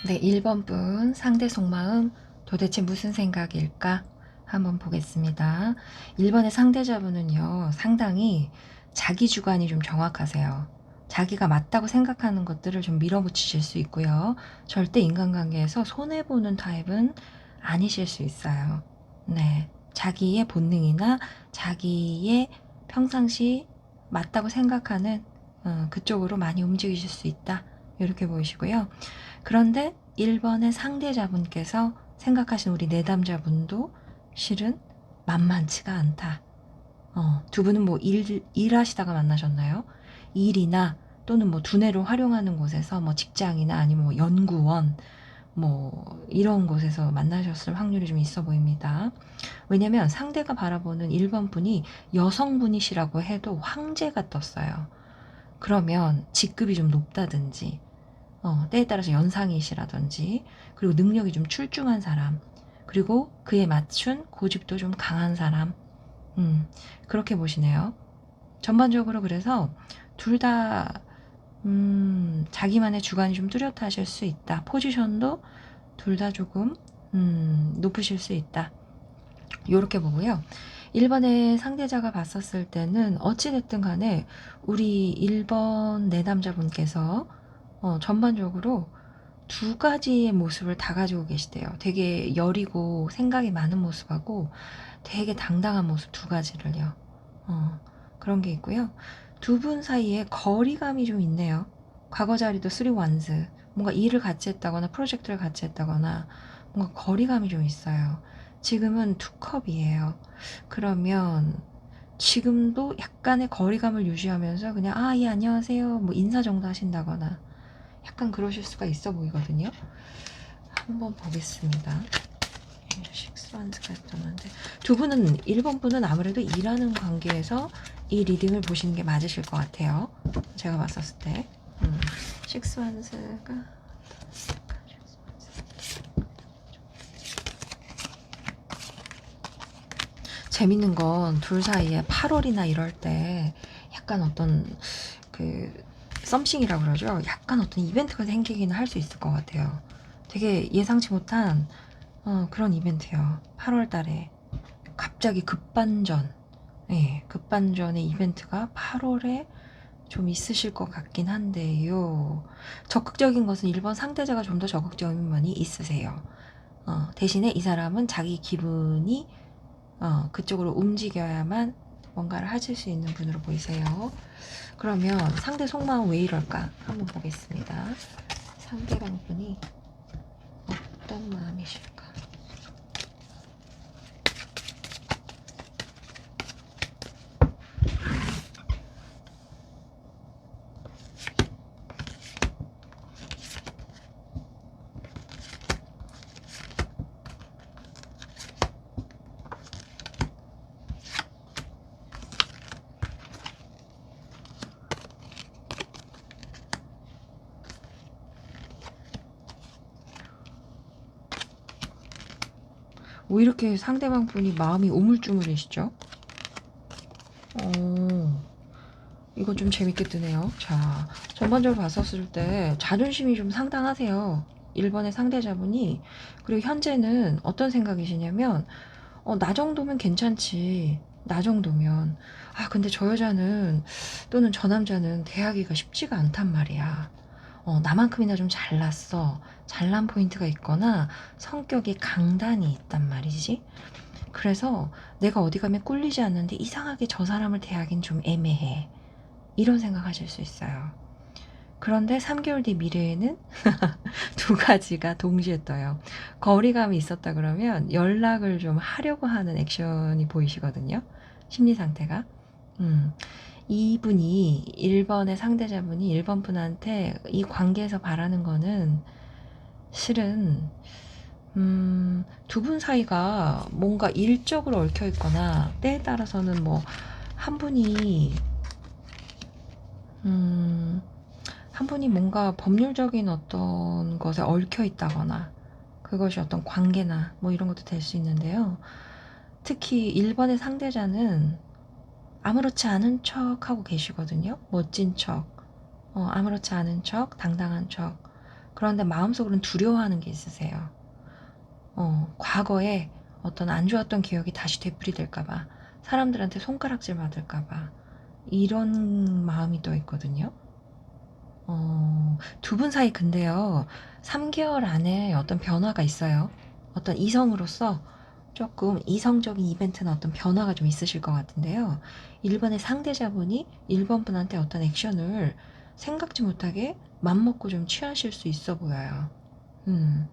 네, 1번 분 상대 속마음 도대체 무슨 생각일까? 한번 보겠습니다. 1번의 상대자분은요, 상당히 자기 주관이 좀 정확하세요. 자기가 맞다고 생각하는 것들을 좀 밀어붙이실 수 있고요. 절대 인간관계에서 손해보는 타입은 아니실 수 있어요. 네. 자기의 본능이나 자기의 평상시 맞다고 생각하는 그쪽으로 많이 움직이실 수 있다. 이렇게 보이시고요. 그런데 1번의 상대자분께서 생각하신 우리 내담자분도 실은 만만치가 않다. 두 분은 뭐 일하시다가 만나셨나요? 일이나 또는 뭐 두뇌를 활용하는 곳에서 뭐 직장이나 아니면 뭐 연구원 뭐 이런 곳에서 만나셨을 확률이 좀 있어 보입니다. 왜냐면 상대가 바라보는 1번 분이 여성분이시라고 해도 황제가 떴어요. 그러면 직급이 좀 높다든지 때에 따라서 연상이시라든지, 그리고 능력이 좀 출중한 사람, 그리고 그에 맞춘 고집도 좀 강한 사람, 그렇게 보시네요. 전반적으로 그래서 둘 다, 자기만의 주관이 좀 뚜렷하실 수 있다. 포지션도 둘 다 조금, 높으실 수 있다. 요렇게 보고요. 1번의 상대자가 봤었을 때는 어찌됐든 간에 우리 1번 내담자분께서 전반적으로 두 가지의 모습을 다 가지고 계시대요. 되게 여리고 생각이 많은 모습하고 되게 당당한 모습 두 가지를요. 그런 게 있고요. 두 분 사이에 거리감이 좀 있네요. 과거 자리도 3원스. 뭔가 일을 같이 했다거나 프로젝트를 같이 했다거나 뭔가 거리감이 좀 있어요. 지금은 투컵이에요. 그러면 지금도 약간의 거리감을 유지하면서 그냥 예 안녕하세요 뭐 인사 정도 하신다거나 약간 그러실 수가 있어 보이거든요. 한번 보겠습니다. 식스완스가 있었는데 두 분은 1번 분은 아무래도 일하는 관계에서 이 리딩을 보시는 게 맞으실 것 같아요. 제가 봤었을 때 식스완스가 재밌는 건 둘 사이에 8월이나 이럴 때 약간 어떤 그 썸씽이라고 그러죠. 약간 어떤 이벤트가 생기기는 할 수 있을 것 같아요. 되게 예상치 못한 그런 이벤트요. 8월 달에 갑자기 급반전, 예, 급반전의 이벤트가 8월에 좀 있으실 것 같긴 한데요. 적극적인 것은 1번 상대자가 좀 더 적극적인 면이 있으세요. 대신에 이 사람은 자기 기분이 그쪽으로 움직여야만 뭔가를 하실 수 있는 분으로 보이세요. 그러면 상대 속마음 왜 이럴까? 한번 보겠습니다. 상대방 분이 어떤 마음이실까? 왜 이렇게 상대방 분이 마음이 우물쭈물이시죠? 이건 좀 재밌게 뜨네요. 자, 전반적으로 봤었을 때 자존심이 좀 상당하세요. 1번의 상대자분이. 그리고 현재는 어떤 생각이시냐면, 나 정도면 괜찮지. 나 정도면. 근데 저 여자는, 또는 저 남자는 대하기가 쉽지가 않단 말이야. 나만큼이나 좀 잘났어. 잘난 포인트가 있거나 성격이 강단이 있단 말이지. 그래서 내가 어디 가면 꿀리지 않는데 이상하게 저 사람을 대하긴 좀 애매해. 이런 생각하실 수 있어요. 그런데 3개월 뒤 미래에는 두 가지가 동시에 떠요. 거리감이 있었다 그러면 연락을 좀 하려고 하는 액션이 보이시거든요. 심리 상태가. 이분이 1번의 상대자분이 1번 분한테 이 관계에서 바라는 거는 실은 두 분 사이가 뭔가 일적으로 얽혀 있거나 때에 따라서는 뭐 한 분이 한 분이 뭔가 법률적인 어떤 것에 얽혀 있다거나 그것이 어떤 관계나 뭐 이런 것도 될 수 있는데요. 특히 1번의 상대자는 아무렇지 않은 척 하고 계시거든요. 멋진 척, 아무렇지 않은 척, 당당한 척. 그런데 마음속으로는 두려워하는 게 있으세요. 과거에 어떤 안 좋았던 기억이 다시 되풀이될까봐, 사람들한테 손가락질 받을까봐, 이런 마음이 또 있거든요. 두 분 사이 근데요, 3개월 안에 어떤 변화가 있어요. 어떤 이성으로서 조금 이성적인 이벤트나 어떤 변화가 좀 있으실 것 같은데요. 1번의 상대자분이 1번 분한테 어떤 액션을 생각지 못하게 맘먹고 좀 취하실 수 있어 보여요. 음,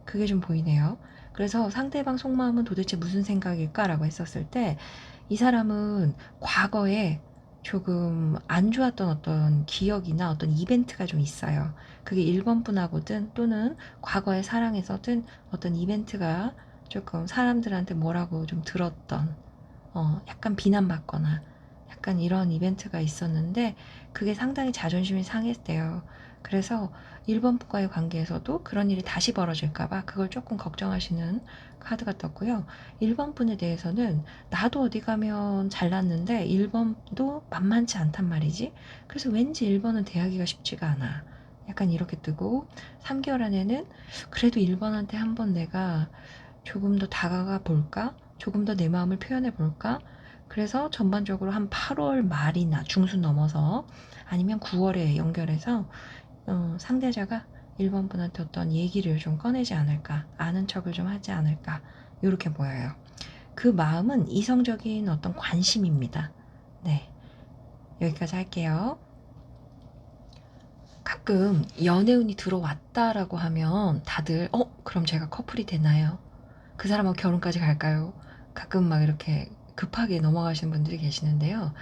그게 좀 보이네요. 그래서 상대방 속마음은 도대체 무슨 생각일까라고 했었을 때, 이 사람은 과거에 조금 안 좋았던 어떤 기억이나 어떤 이벤트가 좀 있어요. 그게 1번 분하고든 또는 과거의 사랑에서든 어떤 이벤트가 조금 사람들한테 뭐라고 좀 들었던, 약간 비난받거나 약간 이런 이벤트가 있었는데, 그게 상당히 자존심이 상했대요. 그래서 1번 분과의 관계에서도 그런 일이 다시 벌어질까봐 그걸 조금 걱정하시는 카드가 떴고요. 1번 분에 대해서는 나도 어디 가면 잘났는데 1번도 만만치 않단 말이지. 그래서 왠지 1번은 대하기가 쉽지가 않아. 약간 이렇게 뜨고, 3개월 안에는 그래도 1번한테 한번 내가 조금 더 다가가 볼까? 조금 더 내 마음을 표현해 볼까? 그래서 전반적으로 한 8월 말이나 중순 넘어서, 아니면 9월에 연결해서 상대자가 1번 분한테 어떤 얘기를 좀 꺼내지 않을까, 아는 척을 좀 하지 않을까, 이렇게 보여요. 그 마음은 이성적인 어떤 관심입니다. 네, 여기까지 할게요. 가끔 연애운이 들어왔다라고 하면 다들 그럼 제가 커플이 되나요? 그 사람하고 결혼까지 갈까요? 가끔 막 이렇게 급하게 넘어가시는 분들이 계시는데요.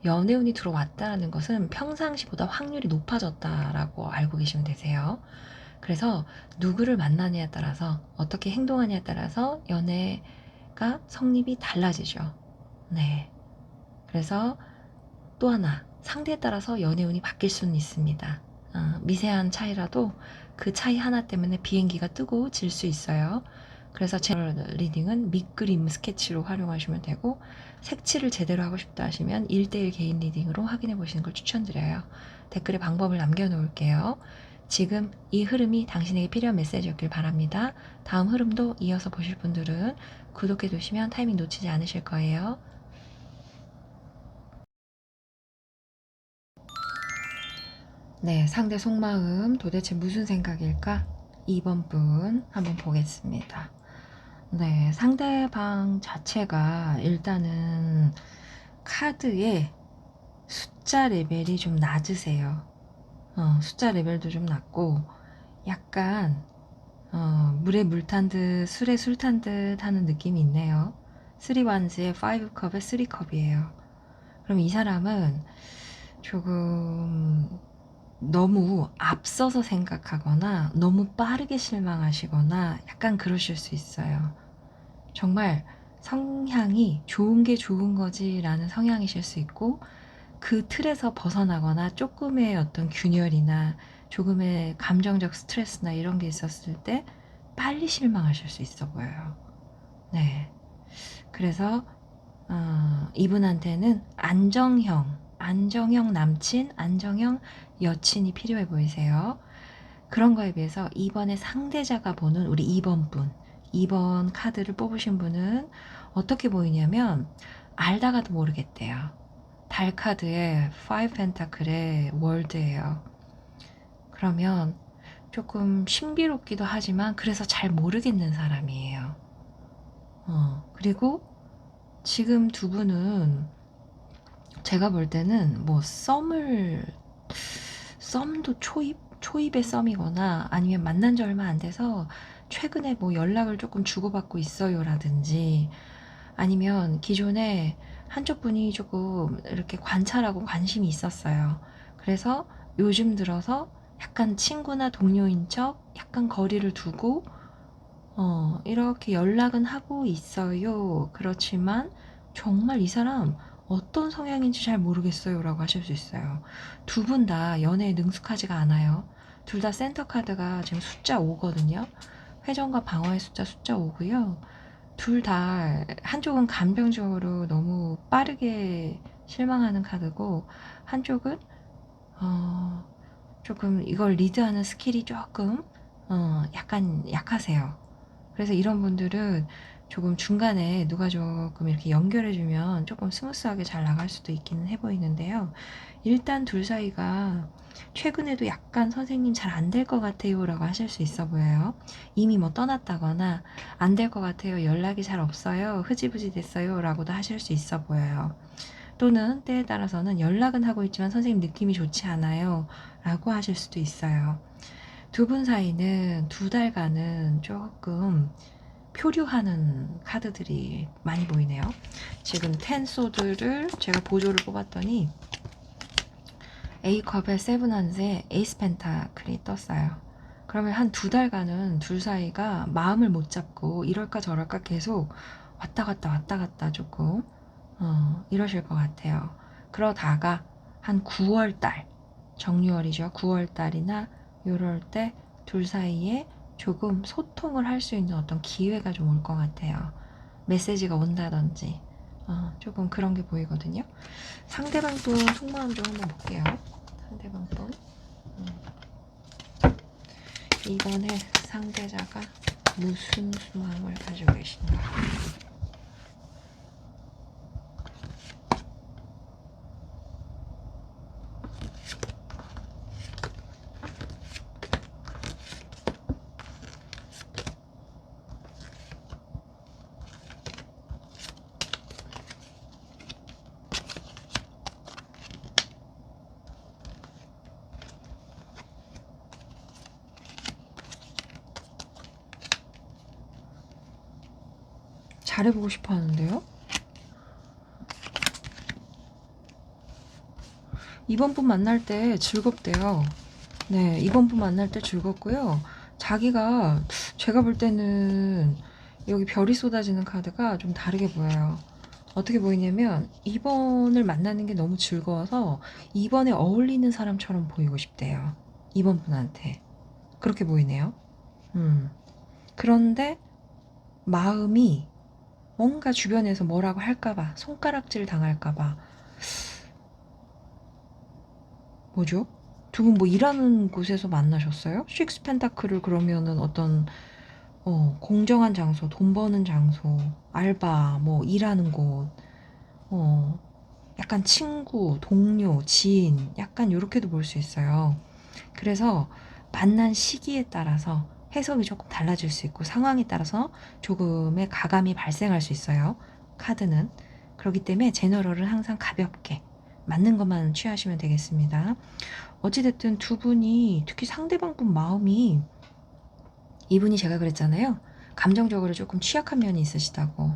연애운이 들어왔다라는 것은 평상시보다 확률이 높아졌다라고 알고 계시면 되세요. 그래서 누구를 만나냐에 따라서, 어떻게 행동하냐에 따라서 연애가 성립이 달라지죠. 네. 그래서 또 하나, 상대에 따라서 연애운이 바뀔 수는 있습니다. 미세한 차이라도 그 차이 하나 때문에 비행기가 뜨고 질 수 있어요. 그래서 제 리딩은 밑그림 스케치로 활용하시면 되고, 색칠을 제대로 하고 싶다 하시면 1대1 개인 리딩으로 확인해 보시는 걸 추천드려요. 댓글에 방법을 남겨놓을게요. 지금 이 흐름이 당신에게 필요한 메시지였길 바랍니다. 다음 흐름도 이어서 보실 분들은 구독해 두시면 타이밍 놓치지 않으실 거예요. 네, 상대 속마음 도대체 무슨 생각일까? 2번 분 한번 보겠습니다. 네, 상대방 자체가 일단은 카드의 숫자 레벨이 좀 낮으세요. 숫자 레벨도 좀 낮고, 약간 물에 물 탄 듯 술에 술 탄 듯 하는 느낌이 있네요. 3wands의 5컵의 3컵이에요. 그럼 이 사람은 조금 너무 앞서서 생각하거나 너무 빠르게 실망하시거나 약간 그러실 수 있어요. 정말 성향이 좋은 게 좋은 거지라는 성향이실 수 있고, 그 틀에서 벗어나거나 조금의 어떤 균열이나 조금의 감정적 스트레스나 이런 게 있었을 때 빨리 실망하실 수 있어 보여요. 네. 그래서 이분한테는 안정형 남친, 안정형 여친이 필요해 보이세요. 그런 거에 비해서 2번의 상대자가 보는 우리 2번 분, 2번 카드를 뽑으신 분은 어떻게 보이냐면, 알다가도 모르겠대요. 달 카드의 5 펜타클의 월드예요. 그러면 조금 신비롭기도 하지만 그래서 잘 모르겠는 사람이에요. 그리고 지금 두 분은 제가 볼 때는 뭐 썸도 초입의 썸이거나, 아니면 만난 지 얼마 안 돼서 최근에 뭐 연락을 조금 주고받고 있어요라든지, 아니면 기존에 한쪽 분이 조금 이렇게 관찰하고 관심이 있었어요. 그래서 요즘 들어서 약간 친구나 동료인 척 약간 거리를 두고 이렇게 연락은 하고 있어요. 그렇지만 정말 이 사람 어떤 성향인지 잘 모르겠어요라고 하실 수 있어요. 두 분 다 연애에 능숙하지가 않아요. 둘 다 센터 카드가 지금 숫자 5거든요. 회전과 방어의 숫자 5고요. 둘 다 한쪽은 감정적으로 너무 빠르게 실망하는 카드고, 한쪽은 어, 조금 이걸 리드하는 스킬이 조금 약간 약하세요. 그래서 이런 분들은 조금 중간에 누가 조금 이렇게 연결해주면 조금 스무스하게 잘 나갈 수도 있기는 해 보이는데요. 일단 둘 사이가 최근에도 약간 선생님 잘 안 될 것 같아요 라고 하실 수 있어 보여요. 이미 뭐 떠났다거나 안 될 것 같아요, 연락이 잘 없어요, 흐지부지 됐어요 라고도 하실 수 있어 보여요. 또는 때에 따라서는 연락은 하고 있지만 선생님 느낌이 좋지 않아요 라고 하실 수도 있어요. 두 분 사이는 두 달간은 조금 표류하는 카드들이 많이 보이네요. 지금 텐소드를 제가 보조를 뽑았더니 A컵에 세븐한스에 에이스 펜타클이 떴어요. 그러면 한 두 달간은 둘 사이가 마음을 못 잡고 이럴까 저럴까 계속 왔다 갔다 조금 이러실 것 같아요. 그러다가 한 9월달, 정유월이죠. 9월달이나 요럴 때 둘 사이에 조금 소통을 할 수 있는 어떤 기회가 좀 올 것 같아요. 메시지가 온다든지 조금 그런 게 보이거든요. 상대방 또 속마음 좀 한번 볼게요. 상대방 또 이번에 상대자가 무슨 속마음을 가지고 계신가. 잘해보고 싶어 하는데요. 이번 분 만날 때 즐겁대요. 네, 이번 분 만날 때 즐겁고요. 자기가 제가 볼 때는 여기 별이 쏟아지는 카드가 좀 다르게 보여요. 어떻게 보이냐면 2번을 만나는 게 너무 즐거워서 2번에 어울리는 사람처럼 보이고 싶대요. 2번 분한테. 그렇게 보이네요. 그런데 마음이 뭔가 주변에서 뭐라고 할까봐, 손가락질 당할까봐, 뭐죠? 두 분 뭐 일하는 곳에서 만나셨어요? 식스 펜타클을 그러면은 어떤 공정한 장소, 돈 버는 장소, 알바, 뭐 일하는 곳, 어, 약간 친구, 동료, 지인, 약간 요렇게도 볼 수 있어요. 그래서 만난 시기에 따라서 해석이 조금 달라질 수 있고 상황에 따라서 조금의 가감이 발생할 수 있어요. 카드는. 그렇기 때문에 제너럴은 항상 가볍게 맞는 것만 취하시면 되겠습니다. 어찌됐든 두 분이 특히 상대방 분 마음이 이분이 제가 그랬잖아요. 감정적으로 조금 취약한 면이 있으시다고.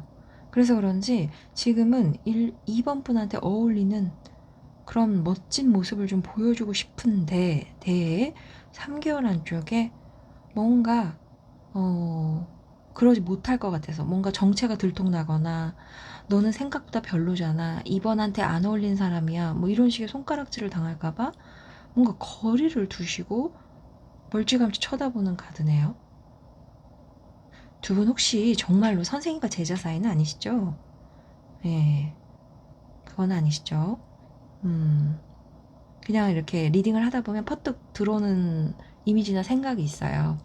그래서 그런지 지금은 2번 분한테 어울리는 그런 멋진 모습을 좀 보여주고 싶은데 대에 3개월 안쪽에 뭔가 그러지 못할 것 같아서 뭔가 정체가 들통나거나 너는 생각보다 별로잖아, 이번한테 안 어울린 사람이야, 뭐 이런 식의 손가락질을 당할까봐 뭔가 거리를 두시고 멀찌감치 쳐다보는 카드네요. 두 분 혹시 정말로 선생님과 제자 사이는 아니시죠? 예, 그건 아니시죠? 그냥 이렇게 리딩을 하다 보면 퍼뜩 들어오는 이미지나 생각이 있어요.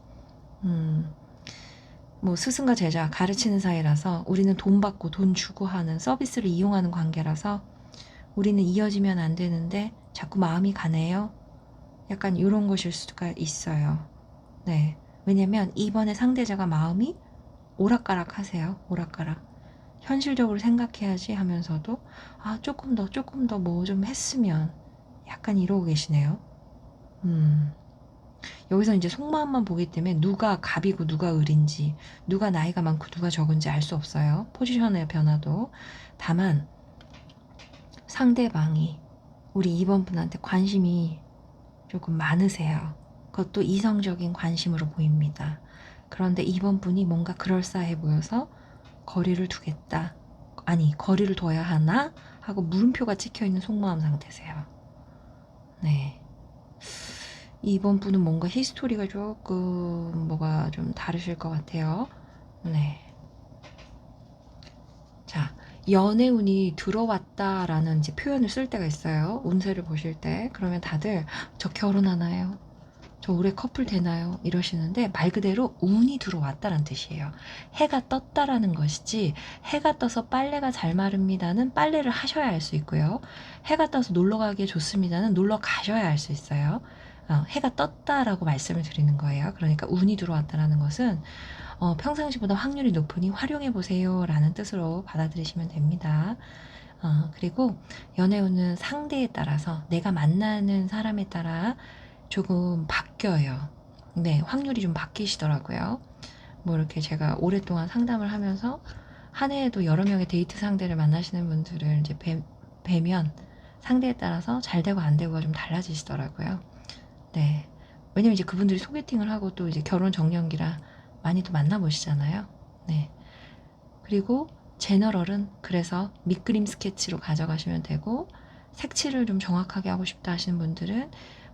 뭐 스승과 제자 가르치는 사이라서 우리는 돈 받고 돈 주고 하는 서비스를 이용하는 관계라서 우리는 이어지면 안 되는데 자꾸 마음이 가네요. 약간 이런 것일 수가 있어요. 네. 왜냐면 이번에 상대자가 마음이 오락가락 하세요. 오락가락. 현실적으로 생각해야지 하면서도 조금 더 뭐 좀 했으면 약간 이러고 계시네요. 여기서 이제 속마음만 보기 때문에 누가 갑이고 누가 을인지, 누가 나이가 많고 누가 적은지 알 수 없어요. 포지션의 변화도. 다만 상대방이 우리 2번 분한테 관심이 조금 많으세요. 그것도 이성적인 관심으로 보입니다. 그런데 2번 분이 뭔가 그럴싸해 보여서 거리를 두겠다, 아니 거리를 둬야 하나 하고 물음표가 찍혀있는 속마음 상태세요. 네. 이번 분은 뭔가 히스토리가 조금 뭐가 좀 다르실 것 같아요. 네. 자, 연애운이 들어왔다라는 이제 표현을 쓸 때가 있어요. 운세를 보실 때. 그러면 다들 저 결혼하나요? 저 올해 커플 되나요? 이러시는데 말 그대로 운이 들어왔다는 뜻이에요. 해가 떴다라는 것이지 해가 떠서 빨래가 잘 마릅니다는 빨래를 하셔야 할 수 있고요. 해가 떠서 놀러 가기에 좋습니다는 놀러 가셔야 할 수 있어요. 해가 떴다라고 말씀을 드리는 거예요. 그러니까 운이 들어왔다라는 것은 평상시보다 확률이 높으니 활용해 보세요 라는 뜻으로 받아들이시면 됩니다. 그리고 연애운은 상대에 따라서 내가 만나는 사람에 따라 조금 바뀌어요. 네, 확률이 좀 바뀌시더라고요. 뭐 이렇게 제가 오랫동안 상담을 하면서 한 해에도 여러 명의 데이트 상대를 만나시는 분들을 이제 뵈면 상대에 따라서 잘 되고 안 되고가 좀 달라지시더라고요. 네. 왜냐면 이제 그분들이 소개팅을 하고 또 이제 결혼 정년기라 많이 또 만나보시잖아요. 네. 그리고 제너럴은 그래서 밑그림 스케치로 가져가시면 되고 색칠을 좀 정확하게 하고 싶다 하시는 분들은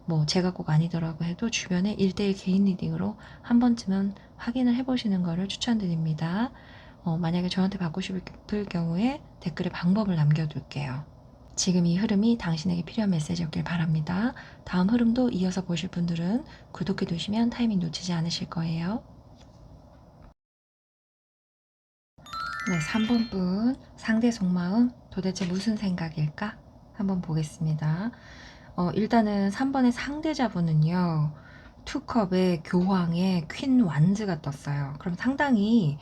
뭐 제가 꼭 아니더라고 해도 주변에 1대1 개인 리딩으로 한 번쯤은 확인을 해보시는 것을 추천드립니다. 만약에 저한테 받고 싶을 경우에 댓글에 방법을 남겨둘게요. 지금 이 흐름이 당신에게 필요한 메시지였길 바랍니다. 다음 흐름도 이어서 보실 분들은 구독해 두시면 타이밍 놓치지 않으실 거예요. 네, 3번 분 상대 속마음 도대체 무슨 생각일까? 한번 보겠습니다. 일단은 3번의 상대자분은요. 투컵의 교황의 퀸 완즈가 떴어요. 그럼 상당히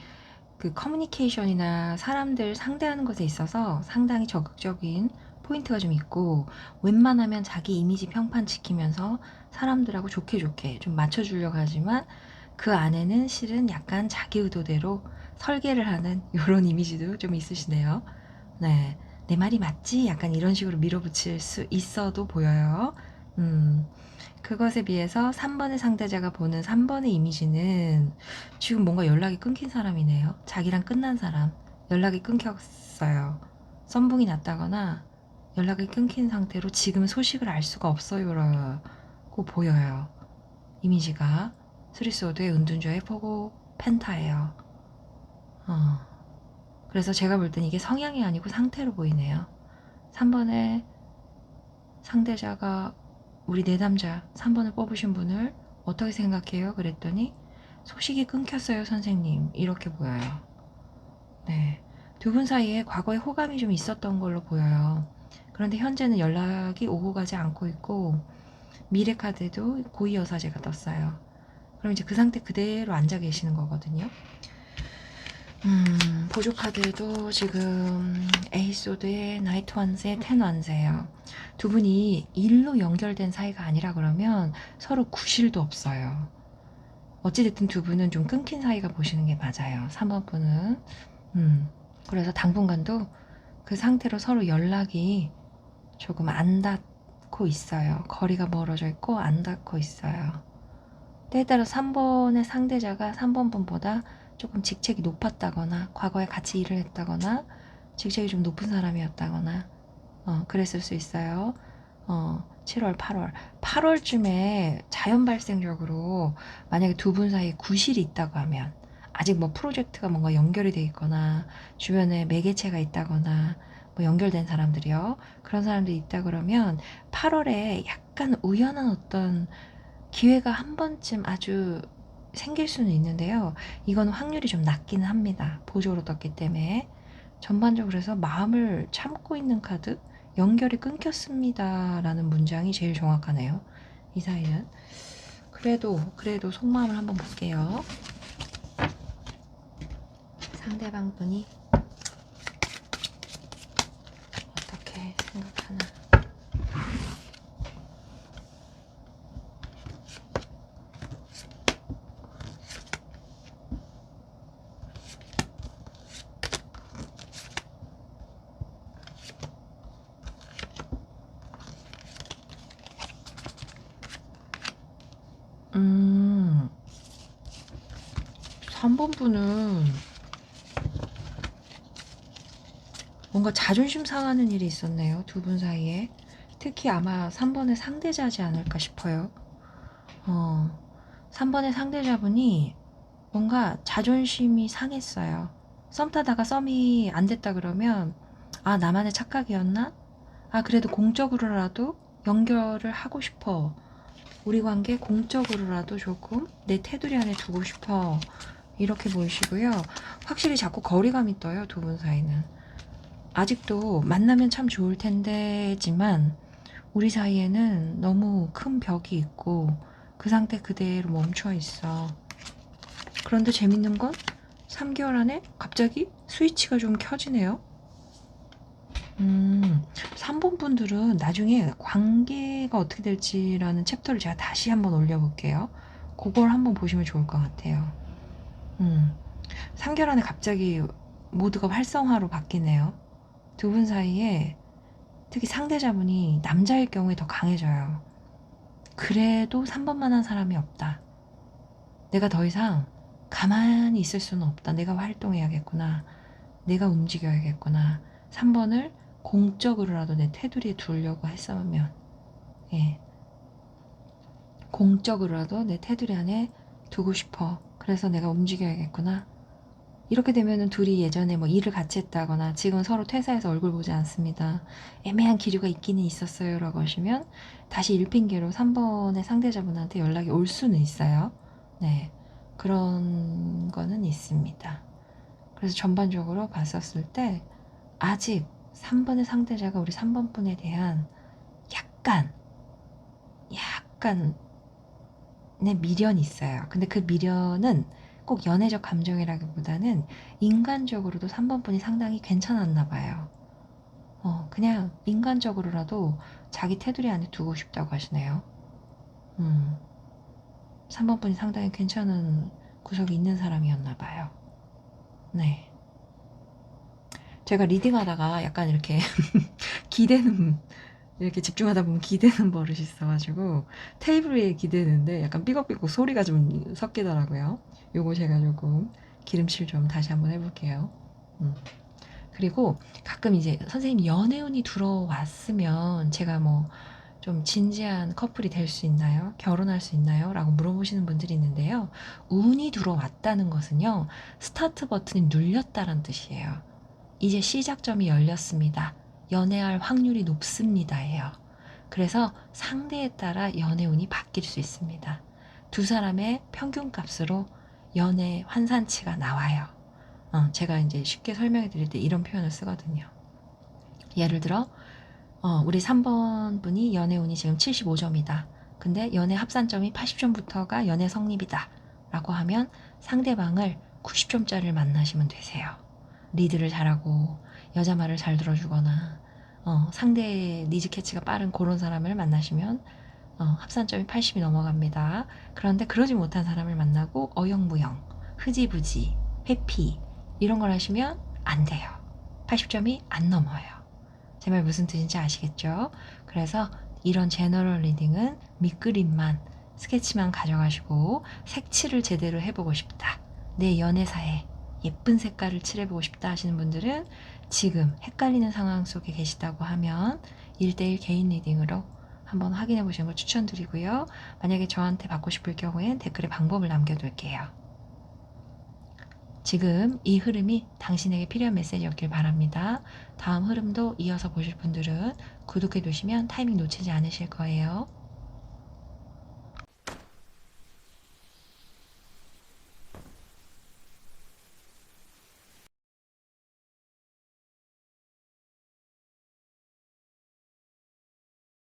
그 커뮤니케이션이나 사람들 상대하는 것에 있어서 상당히 적극적인 포인트가 좀 있고 웬만하면 자기 이미지 평판 지키면서 사람들하고 좋게 좋게 좀 맞춰주려고 하지만 그 안에는 실은 약간 자기 의도대로 설계를 하는 이런 이미지도 좀 있으시네요. 네, 내 말이 맞지? 약간 이런 식으로 밀어붙일 수 있어도 보여요. 음, 그것에 비해서 3번의 상대자가 보는 3번의 이미지는 지금 뭔가 연락이 끊긴 사람이네요. 자기랑 끝난 사람. 연락이 끊겼어요. 썸붕이 났다거나 연락이 끊긴 상태로 지금 소식을 알 수가 없어요라고 보여요. 이미지가 스리소드의 은둔자의 포고 펜타예요. 어. 그래서 제가 볼 땐 이게 성향이 아니고 상태로 보이네요. 3번의 상대자가 우리 내담자 3번을 뽑으신 분을 어떻게 생각해요? 그랬더니 소식이 끊겼어요, 선생님. 이렇게 보여요. 네. 두 분 사이에 과거에 호감이 좀 있었던 걸로 보여요. 그런데 현재는 연락이 오고 가지 않고 있고 미래 카드도 고위 여사제가 떴어요. 그럼 이제 그 상태 그대로 앉아 계시는 거거든요. 보조 카드도 지금 에이소드의 나이트 완세, 텐 완세예요. 두 분이 일로 연결된 사이가 아니라 그러면 서로 구실도 없어요. 어찌됐든 두 분은 좀 끊긴 사이가 보시는 게 맞아요. 3번 분은. 그래서 당분간도 그 상태로 서로 연락이 조금 안 닿고 있어요. 거리가 멀어져 있고 안 닿고 있어요. 때에 따라 3번의 상대자가 3번 분보다 조금 직책이 높았다거나 과거에 같이 일을 했다거나 직책이 좀 높은 사람이었다거나 그랬을 수 있어요. 7월, 8월. 8월쯤에 자연 발생적으로 만약에 두 분 사이에 구실이 있다고 하면 아직 뭐 프로젝트가 뭔가 연결이 돼 있거나 주변에 매개체가 있다거나 뭐 연결된 사람들이요. 그런 사람들이 있다 그러면 8월에 약간 우연한 어떤 기회가 한 번쯤 아주 생길 수는 있는데요. 이건 확률이 좀 낮기는 합니다. 보조로 떴기 때문에. 전반적으로 해서 마음을 참고 있는 카드, 연결이 끊겼습니다. 라는 문장이 제일 정확하네요. 이 사이는. 그래도 속마음을 한번 볼게요. 상대방 분이 어떻게 생각하나. 음, 3번 분은 뭔가 자존심 상하는 일이 있었네요. 두 분 사이에. 특히 아마 3번의 상대자지 않을까 싶어요. 3번의 상대자분이 뭔가 자존심이 상했어요. 썸 타다가 썸이 안 됐다 그러면 아, 나만의 착각이었나? 아, 그래도 공적으로라도 연결을 하고 싶어. 우리 관계 공적으로라도 조금 내 테두리 안에 두고 싶어. 이렇게 보이시고요. 확실히 자꾸 거리감이 떠요, 두 분 사이는. 아직도 만나면 참 좋을 텐데지만 우리 사이에는 너무 큰 벽이 있고 그 상태 그대로 멈춰 있어. 그런데 재밌는 건 3개월 안에 갑자기 스위치가 좀 켜지네요. 3번 분들은 나중에 관계가 어떻게 될지라는 챕터를 제가 다시 한번 올려볼게요. 그걸 한번 보시면 좋을 것 같아요. 3개월 안에 갑자기 모두가 활성화로 바뀌네요. 두 분 사이에 특히 상대자분이 남자일 경우에 더 강해져요. 그래도 3번만한 사람이 없다. 내가 더 이상 가만히 있을 수는 없다. 내가 활동해야겠구나. 내가 움직여야겠구나. 3번을 공적으로라도 내 테두리에 두려고 했으면, 예. 공적으로라도 내 테두리 안에 두고 싶어. 그래서 내가 움직여야겠구나. 이렇게 되면은 둘이 예전에 뭐 일을 같이 했다거나 지금 서로 퇴사해서 얼굴 보지 않습니다. 애매한 기류가 있기는 있었어요. 라고 하시면 다시 일핑계로 3번의 상대자분한테 연락이 올 수는 있어요. 네. 그런 거는 있습니다. 그래서 전반적으로 봤었을 때 아직 3번의 상대자가 우리 3번 분에 대한 약간의 미련이 있어요. 근데 그 미련은 꼭 연애적 감정이라기보다는 인간적으로도 3번 분이 상당히 괜찮았나 봐요. 그냥 인간적으로라도 자기 테두리 안에 두고 싶다고 하시네요. 3번 분이 상당히 괜찮은 구석이 있는 사람이었나 봐요. 네. 제가 리딩하다가 약간 이렇게 기대는, 이렇게 집중하다 보면 기대는 버릇이 있어가지고 테이블 위에 기대는데 약간 삐걱삐걱 소리가 좀 섞이더라고요. 요거 제가 조금 기름칠 좀 다시 한번 해볼게요. 그리고 가끔 이제 선생님 연애운이 들어왔으면 제가 뭐 좀 진지한 커플이 될 수 있나요? 결혼할 수 있나요? 라고 물어보시는 분들이 있는데요. 운이 들어왔다는 것은요. 스타트 버튼이 눌렸다는 뜻이에요. 이제 시작점이 열렸습니다. 연애할 확률이 높습니다예요. 그래서 상대에 따라 연애운이 바뀔 수 있습니다. 두 사람의 평균값으로 연애 환산치가 나와요. 제가 이제 쉽게 설명해 드릴 때 이런 표현을 쓰거든요. 예를 들어, 우리 3번 분이 연애운이 지금 75점이다. 근데 연애 합산점이 80점부터가 연애 성립이다. 라고 하면 상대방을 90점짜리를 만나시면 되세요. 리드를 잘하고 여자 말을 잘 들어주거나 상대의 니즈 캐치가 빠른 그런 사람을 만나시면 합산점이 80이 넘어갑니다. 그런데 그러지 못한 사람을 만나고 어영부영, 흐지부지, 회피 이런 걸 하시면 안 돼요. 80점이 안 넘어요. 제 말 무슨 뜻인지 아시겠죠? 그래서 이런 제너럴 리딩은 밑그림만, 스케치만 가져가시고 색칠을 제대로 해보고 싶다. 내 연애사에 예쁜 색깔을 칠해보고 싶다 하시는 분들은 지금 헷갈리는 상황 속에 계시다고 하면 1대1 개인 리딩으로 한번 확인해 보시는 걸 추천드리고요. 만약에 저한테 받고 싶을 경우엔 댓글에 방법을 남겨둘게요. 지금 이 흐름이 당신에게 필요한 메시지였길 바랍니다. 다음 흐름도 이어서 보실 분들은 구독해 두시면 타이밍 놓치지 않으실 거예요.